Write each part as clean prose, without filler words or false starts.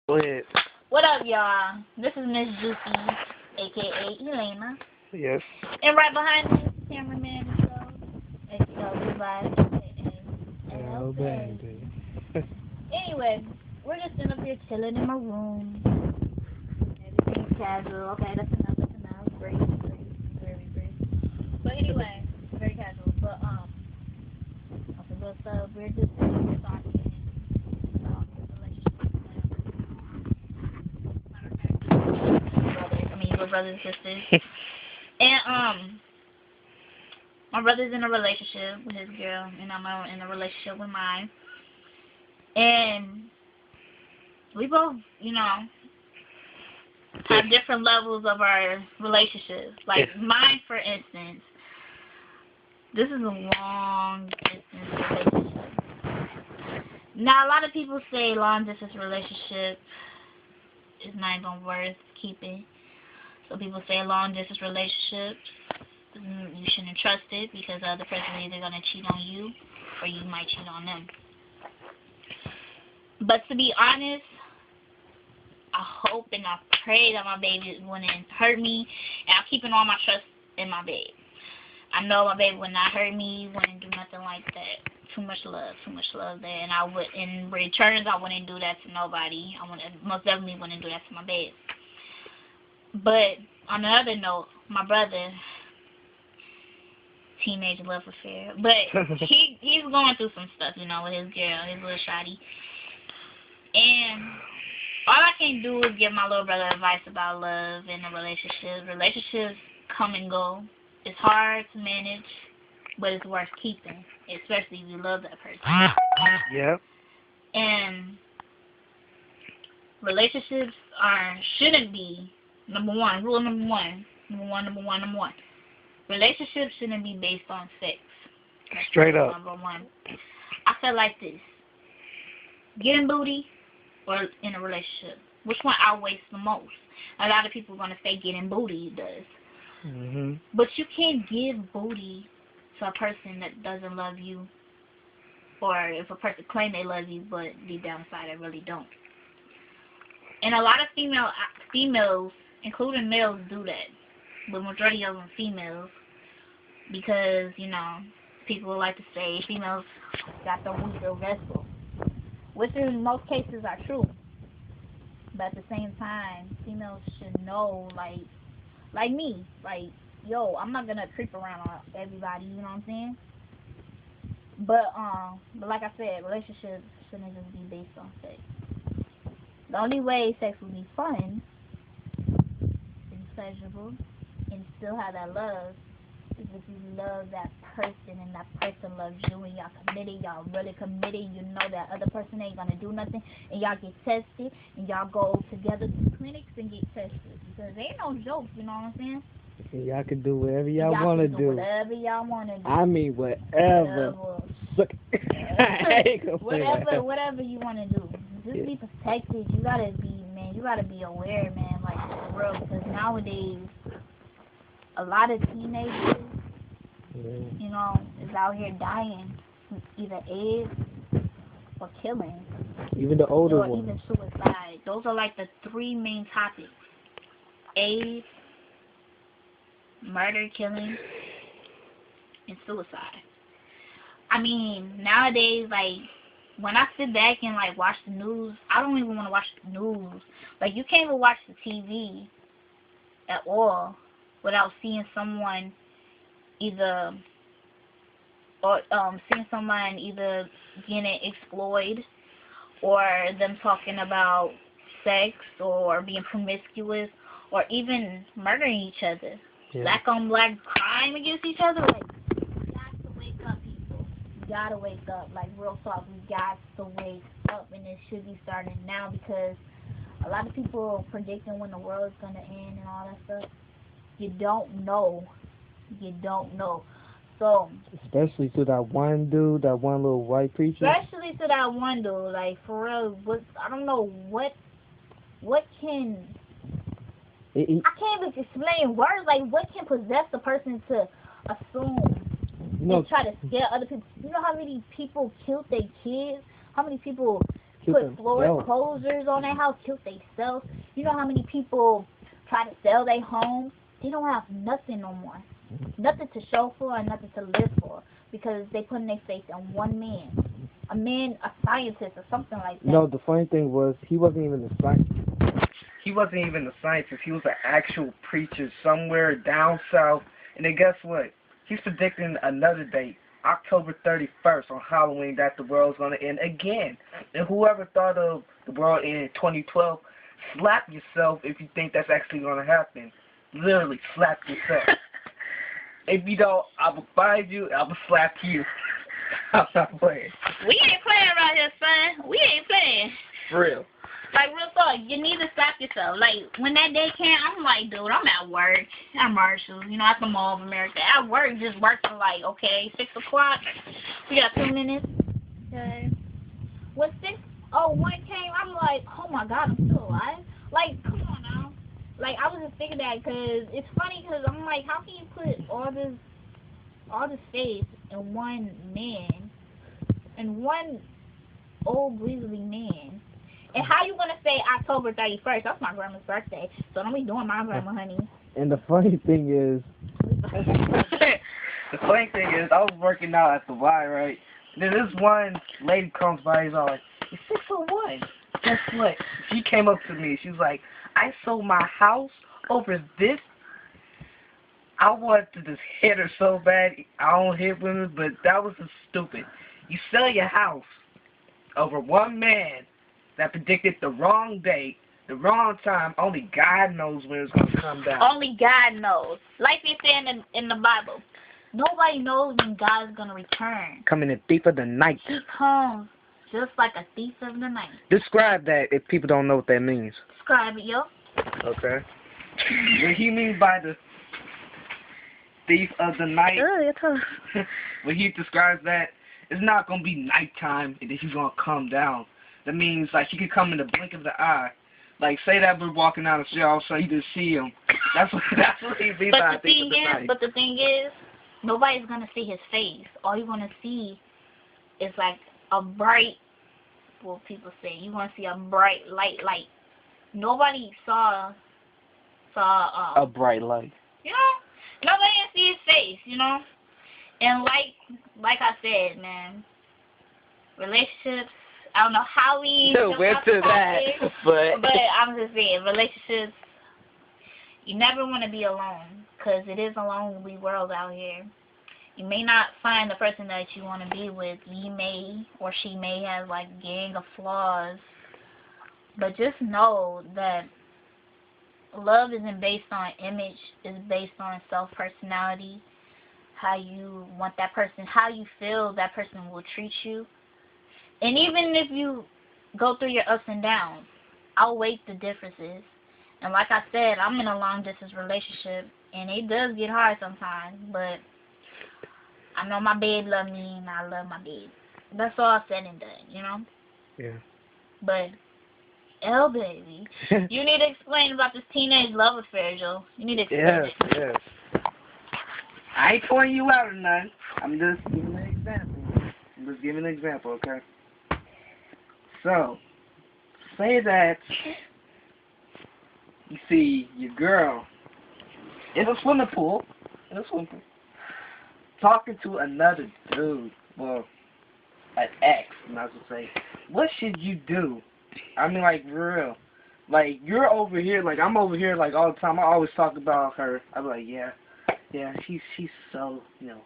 Go ahead. What up, y'all? This is Miss Juicy, aka Elena. Yes. And right behind me is the cameraman of the show, aka Levi, aka Oh, baby. Anyway, we're just sitting up here chilling in my room. Everything's casual. Okay, that's enough. Great. Very great. But anyway, very casual. But, okay, so we're just sitting here talking about relationships. We're brothers and sisters. And, my brother's in a relationship with his girl, and I'm in a relationship with mine. And we both, have different levels of our relationships. Like mine, for instance, this is a long distance relationship. Now, a lot of people say long distance relationship is not even worth keeping. So people say a long distance relationship, you shouldn't trust it because the other person is either going to cheat on you or you might cheat on them. But to be honest, I hope and I pray that my baby wouldn't hurt me, and I'm keeping all my trust in my babe. I know my baby would not hurt me, wouldn't do nothing like that. Too much love there, and I would, in returns, I wouldn't do that to nobody. Most definitely wouldn't do that to my babe. But on another note, my brother, teenage love affair, but he's going through some stuff, with his girl, his little shawty, and all I can do is give my little brother advice about love and a relationship. Relationships come and go. It's hard to manage, but it's worth keeping, especially if you love that person. Yep. And relationships shouldn't be, rule number one. Relationships shouldn't be based on sex. That's Straight up. Number one. I feel like this. Getting booty or in a relationship. Which one outweighs the most? A lot of people are going to say getting booty does. Mhm. But you can't give booty to a person that doesn't love you, or if a person claims they love you, but deep down inside they really don't. And a lot of females, including males, do that. But majority of them females, because, people like to say females got the weaker vessel, which in most cases are true. But at the same time, females should know, like me, yo, I'm not gonna creep around on everybody, you know what I'm saying? But like I said, relationships shouldn't just be based on sex. The only way sex will be fun and pleasurable and still have that love is if you love that person and that person loves you and y'all really committed, you know that other person ain't gonna do nothing, and y'all get tested and y'all go together to clinics and get tested, because they ain't no joke, you know what I'm saying? Y'all can do whatever y'all want to do. Whatever y'all want to do. I mean, whatever. Whatever you want to do. Just be protected. You gotta be aware, man, like, for real, because nowadays, a lot of teenagers, is out here dying from either AIDS or killing. Even the older ones. Or even suicide. Those are like the three main topics. AIDS, murder, killing, and suicide. I mean, nowadays, when I sit back and, watch the news, I don't even want to watch the news. You can't even watch the TV at all without seeing someone either getting exploited, or them talking about sex, or being promiscuous, or even murdering each other. Yeah. Black on black crime against each other. You got to wake up, people. You gotta wake up. Real talk, we got to wake up, and it should be starting now, because a lot of people are predicting when the world's gonna end and all that stuff. You don't know. So, especially to that one dude, that one little white preacher. Especially to that one dude, for real. I don't know what can. I can't even explain words. What can possess the person to assume and try to scare other people? You know how many people killed their kids? How many people Killed floor themselves. closers on their house, killed themselves. You know how many people try to sell their homes? They don't have nothing no more. Nothing to show for and nothing to live for because they put their faith in one man. A man, a scientist or something like that. No, the funny thing was he wasn't even a scientist. He wasn't even a scientist. He was an actual preacher somewhere down south. And then guess what? He's predicting another date, October 31st on Halloween, that the world's going to end again. And whoever thought of the world ending in 2012, slap yourself if you think that's actually going to happen. Literally, slap yourself. If you don't, I will find you, I will slap you. I'm not playing. We ain't playing around here, son. We ain't playing. For real. Like, real talk, you need to slap yourself. Like, when that day came, I'm like, dude, I'm at work. I'm Marshall, you know, at the Mall of America. At work, just working like, okay, 6 o'clock. We got 2 minutes. Okay. When 6:01 came, I'm like, oh my God, I'm still alive. Like, come on now. Like, I was just thinking that because it's funny because I'm like, how can you put all this faith in one man, in one old grizzly man? And how you gonna say October 31st? That's my grandma's birthday, so don't be doing my grandma, honey. And the funny thing is, The funny thing is, I was working out at the Y, right? Then this one lady comes by, he's all like, it's 6:01. Guess what? She came up to me. She was like, I sold my house over this. I wanted to just hit her so bad. I don't hit women, but that was just stupid. You sell your house over one man that predicted the wrong date, the wrong time. Only God knows when it's going to come down. Only God knows. Like they say in the Bible, nobody knows when God's going to return. Coming in thief of the night. He comes just like a thief of the night. Describe that if people don't know what that means. Describe it, yo. Okay. What he means by the thief of the night, when he describes that, it's not going to be nighttime and then he's going to come down. That means, like, he could come in the blink of the eye. Like, say that we're walking down the street, all of a sudden you just see him. That's what he means by the thief of the night. But the thing is, nobody's going to see his face. All you're going to see is, like, a bright, well, people say, you're going to see a bright light. Nobody saw A bright light. you know, nobody can see his face, you know. And like I said, man, relationships, I don't know how we went to that, but I'm just saying, relationships, you never want to be alone, because it is a lonely world out here. You may not find the person that you want to be with. He may or she may have, like, gang of flaws, but just know that love isn't based on image. It's based on self-personality, how you want that person, how you feel that person will treat you. And even if you go through your ups and downs, I'll weigh the differences. And like I said, I'm in a long-distance relationship, and it does get hard sometimes, but I know my babe love me, and I love my babe. That's all said and done, you know? Yeah. But, baby, you need to explain about this teenage love affair, Joe. You need to explain it. Yes. I ain't pointing you out or nothing. I'm just giving an example. Okay? So, say that you see your girl in a swimming pool, talking to another dude, well, an ex, and I should say, what should you do? I mean, like, for real. Like, you're over here, like, I'm over here, like, all the time. I always talk about her. I'm like, yeah, she's so, you know,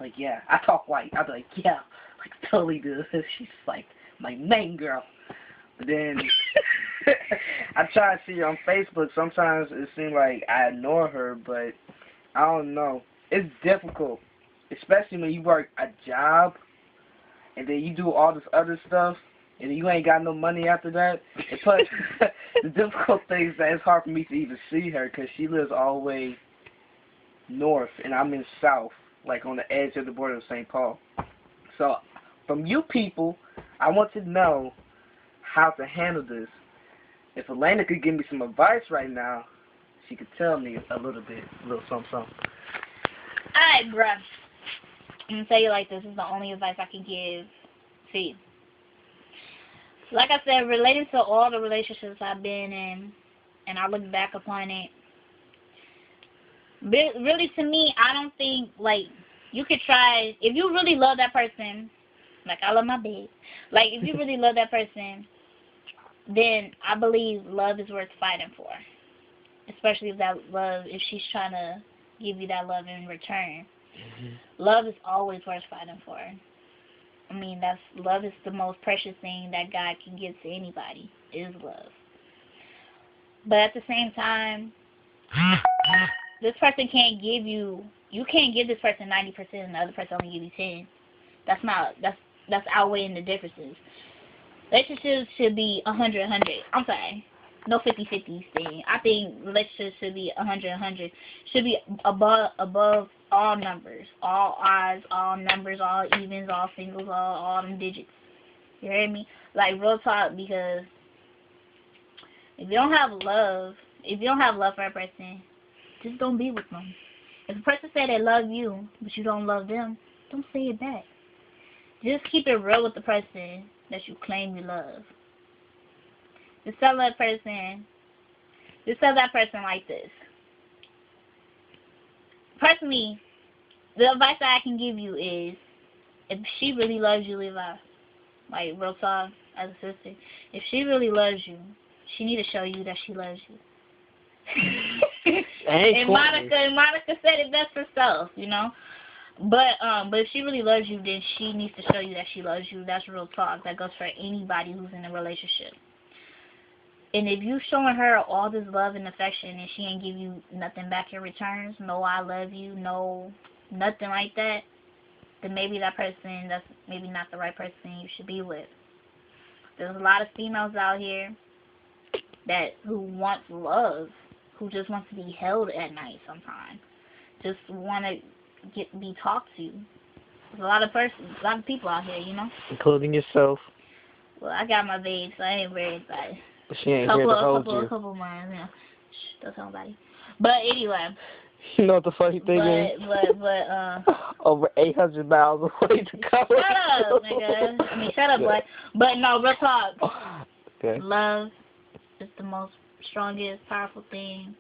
like, yeah. I talk white. I'm like, yeah, like, totally good. She's, like, my main girl. But then, I try to see her on Facebook. Sometimes it seems like I ignore her, but I don't know. It's difficult, especially when you work a job, and then you do all this other stuff, and you ain't got no money after that. And plus, the difficult thing is that it's hard for me to even see her because she lives all the way north, and I'm in south, like on the edge of the border of St. Paul. So, from you people, I want to know how to handle this. If Elena could give me some advice right now, she could tell me a little bit, a little something. Alright, bruh. I'm gonna tell you like this is the only advice I can give to you. Like I said, relating to all the relationships I've been in, and I look back upon it, really to me, I don't think, like, you could try, if you really love that person, like I love my babe, like, if you really love that person, then I believe love is worth fighting for. Especially if that love, if she's trying to give you that love in return. Love is always worth fighting for. I mean, love is the most precious thing that God can give to anybody, is love. But at the same time, this person can't give you can't give this person 90% and the other person only give you 10. That's outweighing the differences. Relationships should be 100-100. I'm sorry. No 50-50 thing. I think relationships should be 100-100. Should be above all numbers, all odds, all numbers, all evens, all singles, all them digits. You hear me? Like, real talk, because if you don't have love for a person, just don't be with them. If a person say they love you, but you don't love them, don't say it back. Just keep it real with the person that you claim you love. Just tell that person like this. Personally, the advice that I can give you is, if she really loves you, Levi, like real talk, as a sister, if she really loves you, she need to show you that she loves you. And Monica said it best herself, you know. But if she really loves you, then she needs to show you that she loves you. That's real talk. That goes for anybody who's in a relationship. And if you showing her all this love and affection and she ain't give you nothing back in returns, no I love you, no nothing like that, then maybe that person, that's maybe not the right person you should be with. There's a lot of females out here who want love, who just want to be held at night sometimes. Just want to be talked to. There's a lot of people out here, you know. Including yourself. Well, I got my babe, so I ain't worried about it. But she ain't here to hold you. A couple months, you know. Shh, don't tell nobody. But anyway. You know what the funny thing is? Over 800 miles away to come. Shut up, nigga. I mean, shut up, boy. But no, real talk. Okay. Love is the most strongest, powerful thing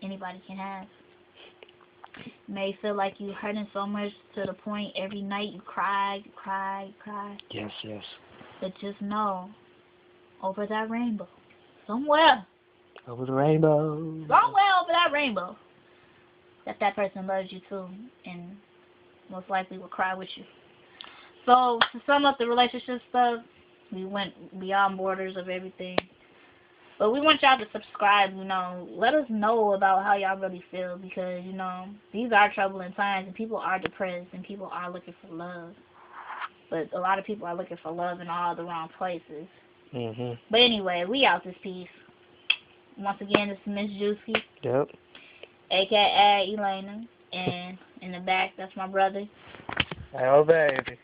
anybody can have. You may feel like you're hurting so much to the point every night you cry. Yes. But just know, over that rainbow, somewhere over the rainbow, that person loves you too, and most likely will cry with you. So, to sum up the relationship stuff, we went beyond borders of everything. But we want y'all to subscribe, you know. Let us know about how y'all really feel, because, you know, these are troubling times, and people are depressed, and people are looking for love. But a lot of people are looking for love in all the wrong places. But anyway, we out this piece. Once again, this is Miss Juicy. Yep. A.K.A. Elena. And in the back, that's my brother. Oh, baby.